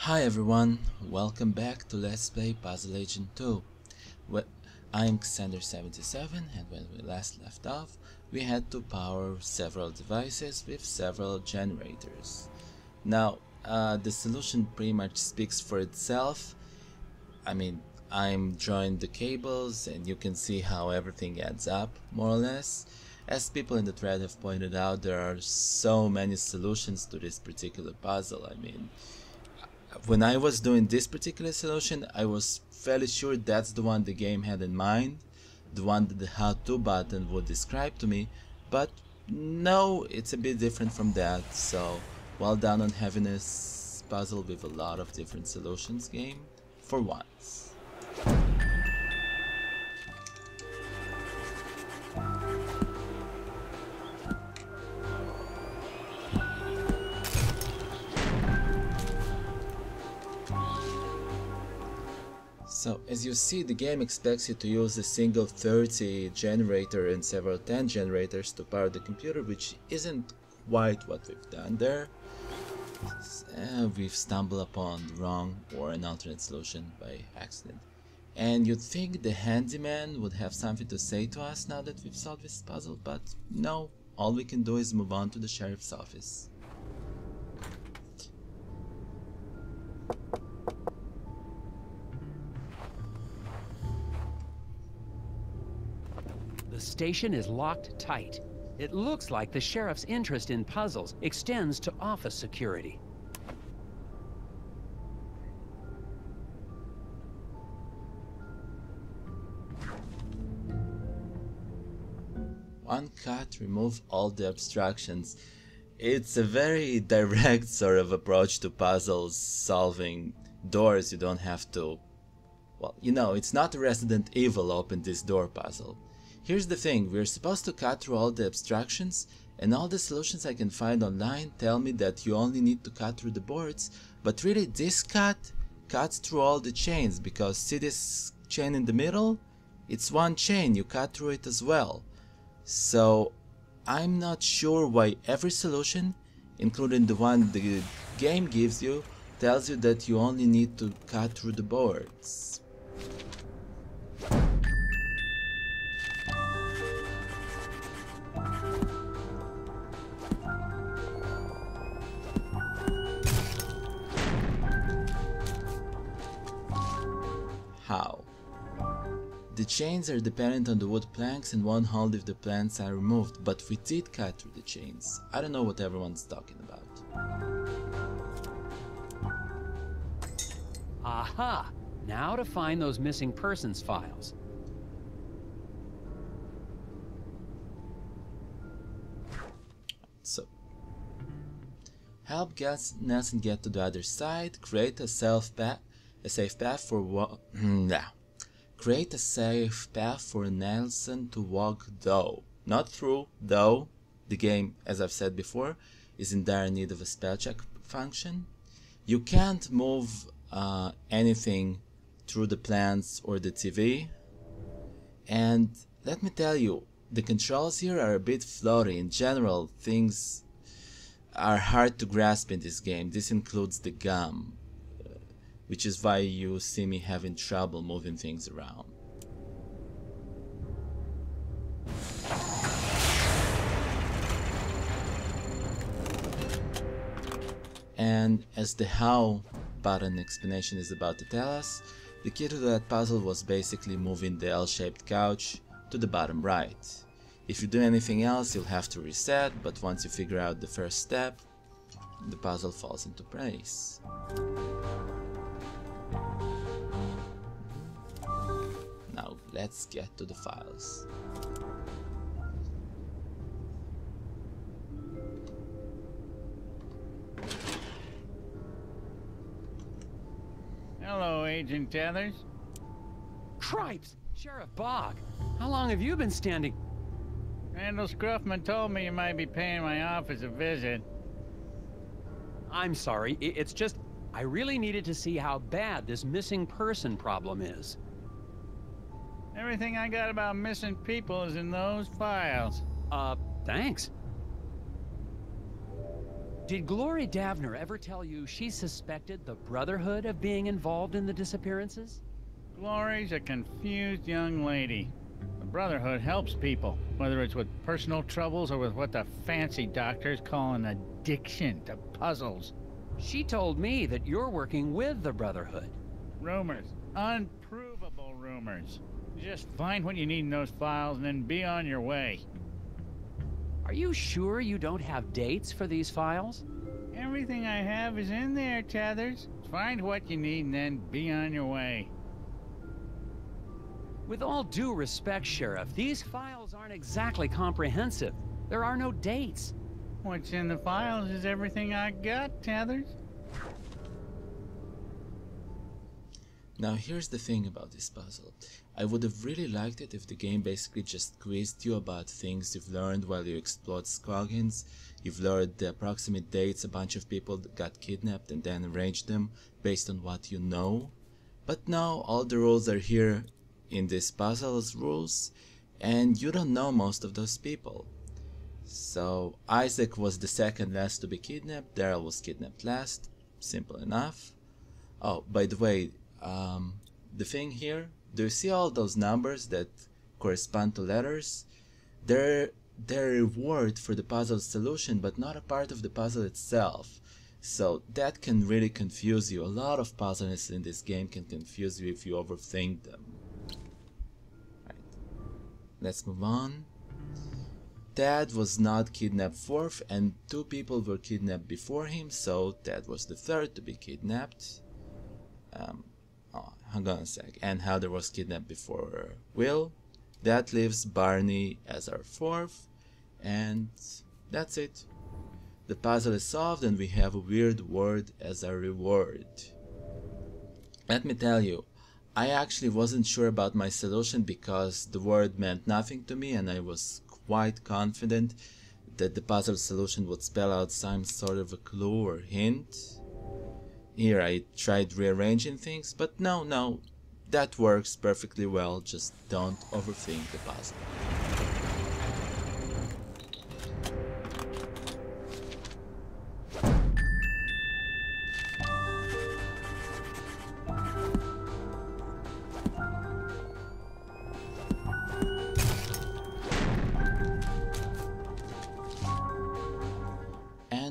Hi everyone, welcome back to Let's Play Puzzle Agent 2. I'm Xander77, and when we last left off, we had to power several devices with several generators. Now, the solution pretty much speaks for itself. I'm drawing the cables and you can see how everything adds up, more or less. As people in the thread have pointed out, there are so many solutions to this particular puzzle. When I was doing this particular solution, I was fairly sure that's the one the game had in mind, the one that the how-to button would describe to me, but no, it's a bit different from that. So well done on having this puzzle with a lot of different solutions, game, for once. So as you see, the game expects you to use a single 30 generator and several 10 generators to power the computer, which isn't quite what we've done there. We've stumbled upon the wrong or an alternate solution by accident. And you'd think the handyman would have something to say to us now that we've solved this puzzle, but no, all we can do is move on to the sheriff's office. The station is locked tight. It looks like the sheriff's interest in puzzles extends to office security. One cut, remove all the obstructions. It's a very direct sort of approach to puzzles solving. Doors you don't have to... Well, you know, it's not Resident Evil open this door puzzle. Here's the thing, we're supposed to cut through all the obstructions, and all the solutions I can find online tell me that you only need to cut through the boards, but really this cut cuts through all the chains, because see this chain in the middle? It's one chain, you cut through it as well. So I'm not sure why every solution, including the one the game gives you, tells you that you only need to cut through the boards. How? The chains are dependent on the wood planks and won't hold if the planks are removed, but we did cut through the chains. I don't know what everyone's talking about. Aha! Now to find those missing persons files. So, help Nelson get to the other side. Create a safe path for Create a safe path for Nelson to walk, though. Not through, though. The game, as I've said before, is in dire need of a spell check function. You can't move anything through the plants or the TV. And let me tell you, the controls here are a bit floaty. In general, things are hard to grasp in this game. This includes the gum, which is why you see me having trouble moving things around. And as the how button explanation is about to tell us, the key to that puzzle was basically moving the L-shaped couch to the bottom right. If you do anything else, you'll have to reset, but once you figure out the first step, the puzzle falls into place. Now let's get to the files. Hello, Agent Tethers. Cripes! Sheriff Bog! How long have you been standing? Randall Scruffman told me you might be paying my office a visit. I'm sorry, it's just... I really needed to see how bad this missing person problem is. Everything I got about missing people is in those files. Thanks. Did Glory Davner ever tell you she suspected the Brotherhood of being involved in the disappearances? Glory's a confused young lady. The Brotherhood helps people, whether it's with personal troubles or with what the fancy doctors call an addiction to puzzles. She told me that you're working with the Brotherhood. Rumors. Unprovable rumors. Just find what you need in those files and then be on your way. Are you sure you don't have dates for these files? Everything I have is in there, Tethers. Find what you need and then be on your way. With all due respect, Sheriff, these files aren't exactly comprehensive. There are no dates. What's in the files is everything I got, Tethers. Now here's the thing about this puzzle. I would have really liked it if the game basically just quizzed you about things you've learned while you explored Scoggins. You've learned the approximate dates a bunch of people got kidnapped and then arranged them based on what you know. But no, all the rules are here in this puzzle's rules, and you don't know most of those people. So Isaac was the second last to be kidnapped, Daryl was kidnapped last, simple enough. Oh, by the way, the thing here, do you see all those numbers that correspond to letters? They're a reward for the puzzle solution, but not a part of the puzzle itself. So that can really confuse you. A lot of puzzles in this game can confuse you if you overthink them. Right. Let's move on. Ted was not kidnapped fourth, and 2 people were kidnapped before him, so Ted was the third to be kidnapped. Hang on a sec. And Heather was kidnapped before Will. That leaves Barney as our fourth, and that's it. The puzzle is solved and we have a weird word as our reward. Let me tell you, I actually wasn't sure about my solution because the word meant nothing to me, and I was quite confident that the puzzle solution would spell out some sort of a clue or hint. Here I tried rearranging things, but no, that works perfectly well, just don't overthink the puzzle.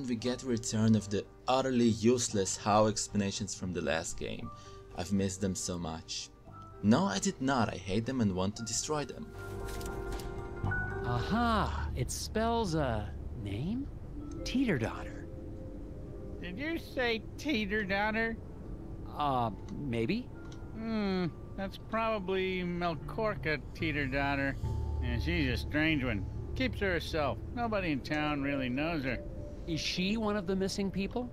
We get a return of the utterly useless how explanations from the last game. I've missed them so much. No, I did not. I hate them and want to destroy them. Aha! It spells a name? Teeter-Daughter. Did you say Teeter-Daughter? Maybe? That's probably Melkorka Teeter-Daughter. And she's a strange one. Keeps to herself. Nobody in town really knows her. Is she one of the missing people?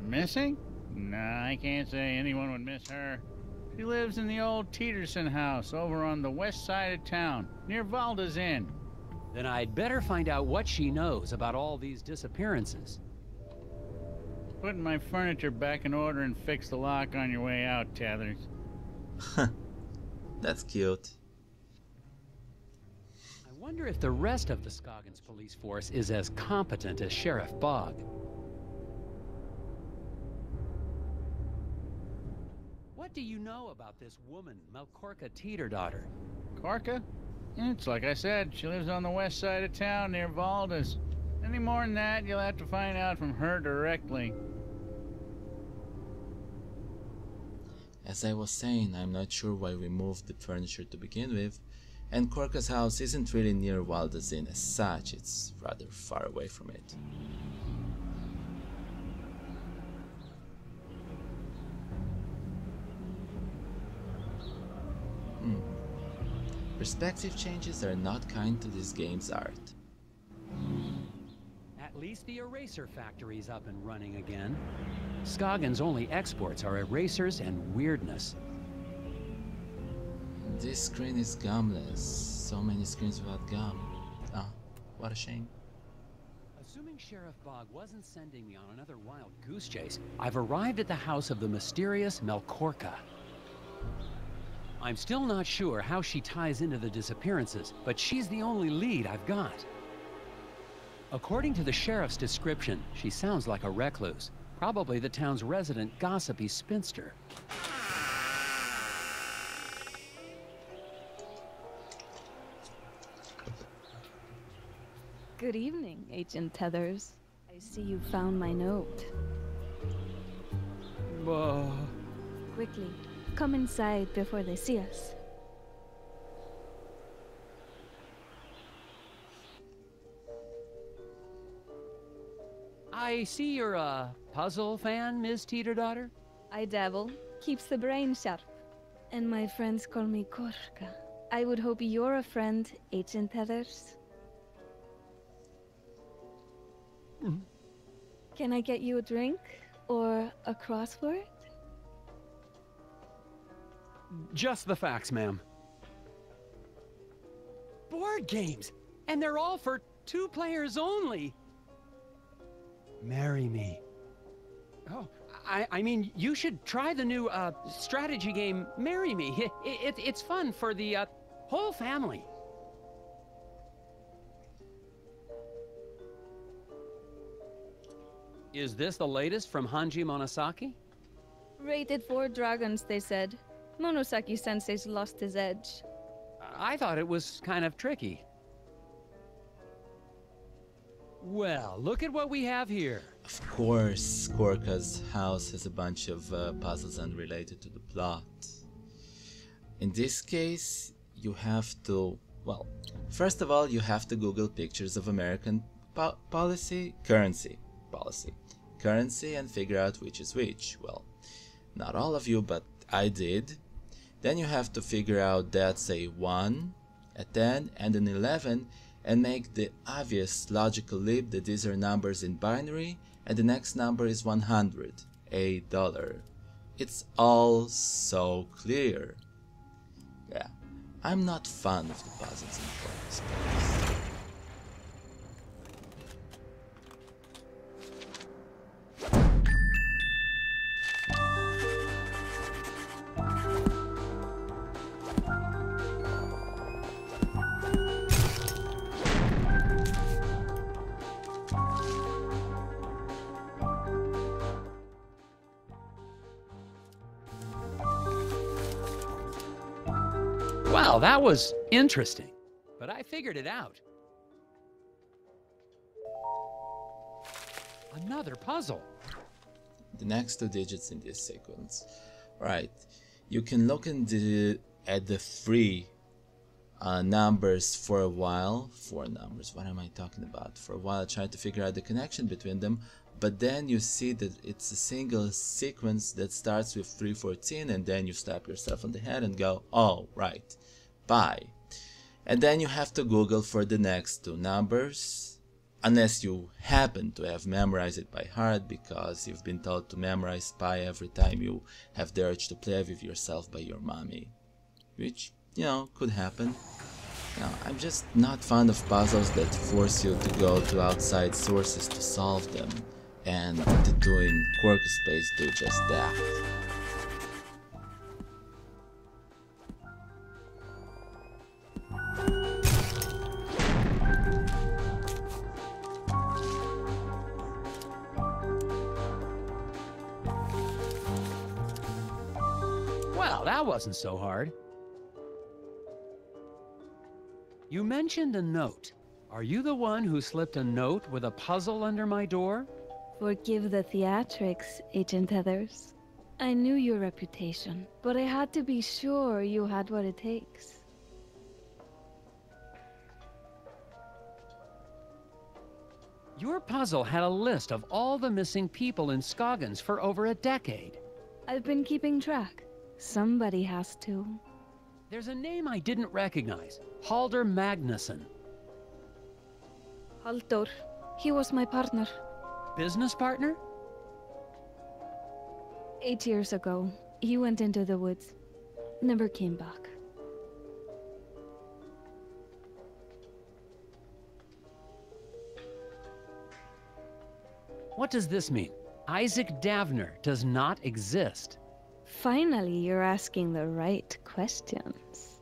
Missing? Nah, I can't say anyone would miss her. She lives in the old Teeterson house over on the west side of town, near Valda's Inn. Then I'd better find out what she knows about all these disappearances. Putting my furniture back in order and fix the lock on your way out, Tethers. That's cute. I wonder if the rest of the Scoggins police force is as competent as Sheriff Bog. What do you know about this woman, Melkorka Teeter-Daughter? Korka? It's like I said, she lives on the west side of town near Valda's. Any more than that, you'll have to find out from her directly. As I was saying, I'm not sure why we moved the furniture to begin with. And Korka's house isn't really near Valda's Inn as such, it's rather far away from it. Perspective changes are not kind to this game's art. At least the eraser factory's up and running again. Scoggins' only exports are erasers and weirdness. This screen is gumless. So many screens without gum. Ah, what a shame. Assuming Sheriff Bog wasn't sending me on another wild goose chase, I've arrived at the house of the mysterious Melkorka. I'm still not sure how she ties into the disappearances, but she's the only lead I've got. According to the sheriff's description, she sounds like a recluse. Probably the town's resident gossipy spinster. Good evening, Agent Tethers. I see you found my note. Quickly, come inside before they see us. I see you're a puzzle fan, Ms. Teeterdaughter? I dabble. Keeps the brain sharp. And my friends call me Korka. I would hope you're a friend, Agent Tethers. Can I get you a drink? Or a crossword? Just the facts, ma'am. Board games! And they're all for 2 players only! Marry me. Oh, I mean, you should try the new, strategy game, Marry Me. It's fun for the, whole family. Is this the latest from Hanji Monosaki? Rated 4 dragons, they said. Monosaki-sensei's lost his edge. I thought it was kind of tricky. Well, look at what we have here. Of course, Korka's house has a bunch of puzzles unrelated to the plot. In this case, you have to, well, first of all, you have to Google pictures of American currency and figure out which is which. Well, not all of you, but I did. Then you have to figure out that's a 1, a 10, and an 11, and make the obvious logical leap that these are numbers in binary, and the next number is 100, $1. It's all so clear. Yeah, I'm not fond of the puzzles in Korka's place. Wow, that was interesting, but I figured it out. Another puzzle. The next 2 digits in this sequence. Right, you can look at the free numbers for a while. 4 numbers, what am I talking about? For a while trying to figure out the connection between them, but then you see that it's a single sequence that starts with 314, and then you slap yourself on the head and go, oh right, bye. And then you have to Google for the next 2 numbers, unless you happen to have memorized it by heart because you've been told to memorize pi every time you have the urge to play with yourself by your mommy, which, you know, could happen. Now, I'm just not fond of puzzles that force you to go to outside sources to solve them, and the 2 in Korka Space do just that. Well, that wasn't so hard. You mentioned a note. Are you the one who slipped a note with a puzzle under my door? Forgive the theatrics, Agent Tethers. I knew your reputation, but I had to be sure you had what it takes. Your puzzle had a list of all the missing people in Scoggins for over a decade. I've been keeping track. Somebody has to. There's a name I didn't recognize. Halder Magnuson. Halldór. He was my partner. Business partner? 8 years ago, he went into the woods. Never came back. What does this mean? Isaac Davner does not exist. Finally, you're asking the right questions.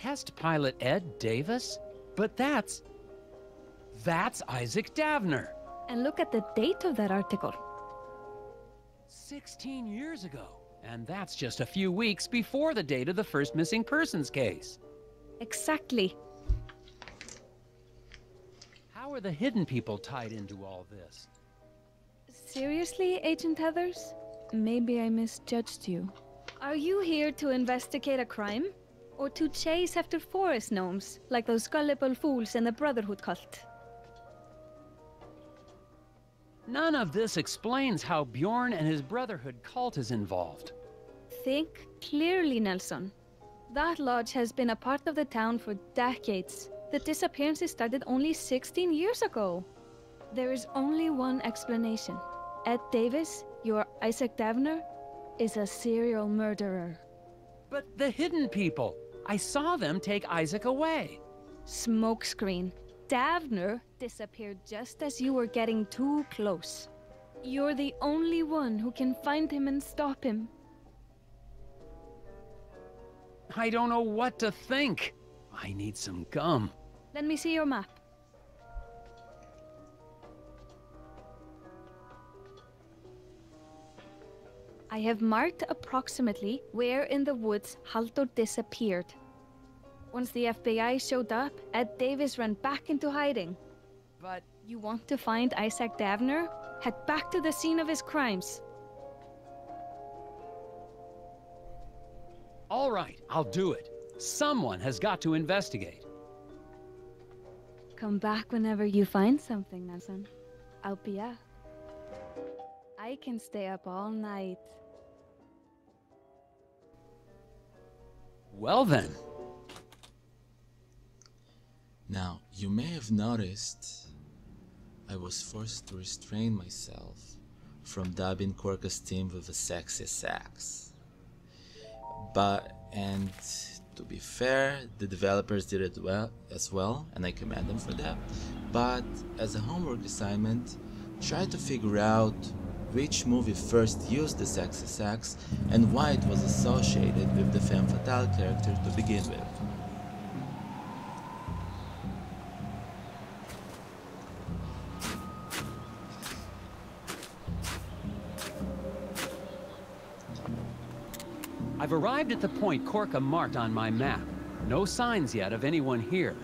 Test pilot Ed Davis? But that's Isaac Davner. And look at the date of that article. 16 years ago. And that's just a few weeks before the date of the first missing persons case. Exactly. How are the hidden people tied into all this? Seriously, Agent Heathers? Maybe I misjudged you. Are you here to investigate a crime? Or to chase after forest gnomes, like those gullible fools in the Brotherhood cult? None of this explains how Bjorn and his Brotherhood cult is involved. Think clearly, Nelson. That lodge has been a part of the town for decades. The disappearances started only 16 years ago. There is only one explanation. Ed Davis, your Isaac Davner, is a serial murderer. But the hidden people! I saw them take Isaac away. Smokescreen. Davner disappeared just as you were getting too close. You're the only one who can find him and stop him. I don't know what to think. I need some gum. Let me see your map. I have marked approximately where in the woods Haldor disappeared. Once the FBI showed up, Ed Davis ran back into hiding. But You want to find Isaac Davner? Head back to the scene of his crimes. all right, I'll do it. Someone has got to investigate. Come back whenever you find something, Nelson. I'll be up. I can stay up all night. Well then. Now, you may have noticed I was forced to restrain myself from dubbing Korka's team with a sexy sax. And to be fair, the developers did it well as well, and I commend them for that. But as a homework assignment, try to figure out which movie first used the sexy sax and why it was associated with the femme fatale character to begin with. I've arrived at the point Korka marked on my map. No signs yet of anyone here.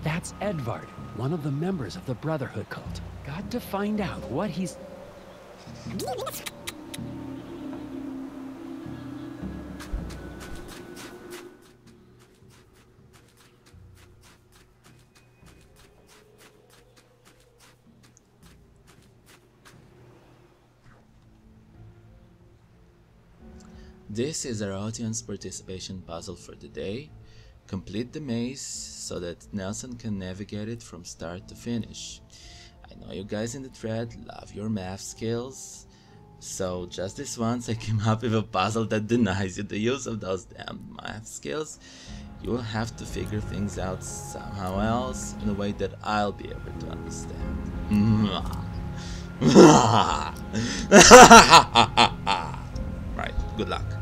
That's Edvard, one of the members of the Brotherhood cult. Got to find out what he's... This is our audience participation puzzle for the day. Complete the maze so that Nelson can navigate it from start to finish. I know you guys in the thread love your math skills, so just this once I came up with a puzzle that denies you the use of those damn math skills. You will have to figure things out somehow else in a way that I'll be able to understand. Right, good luck.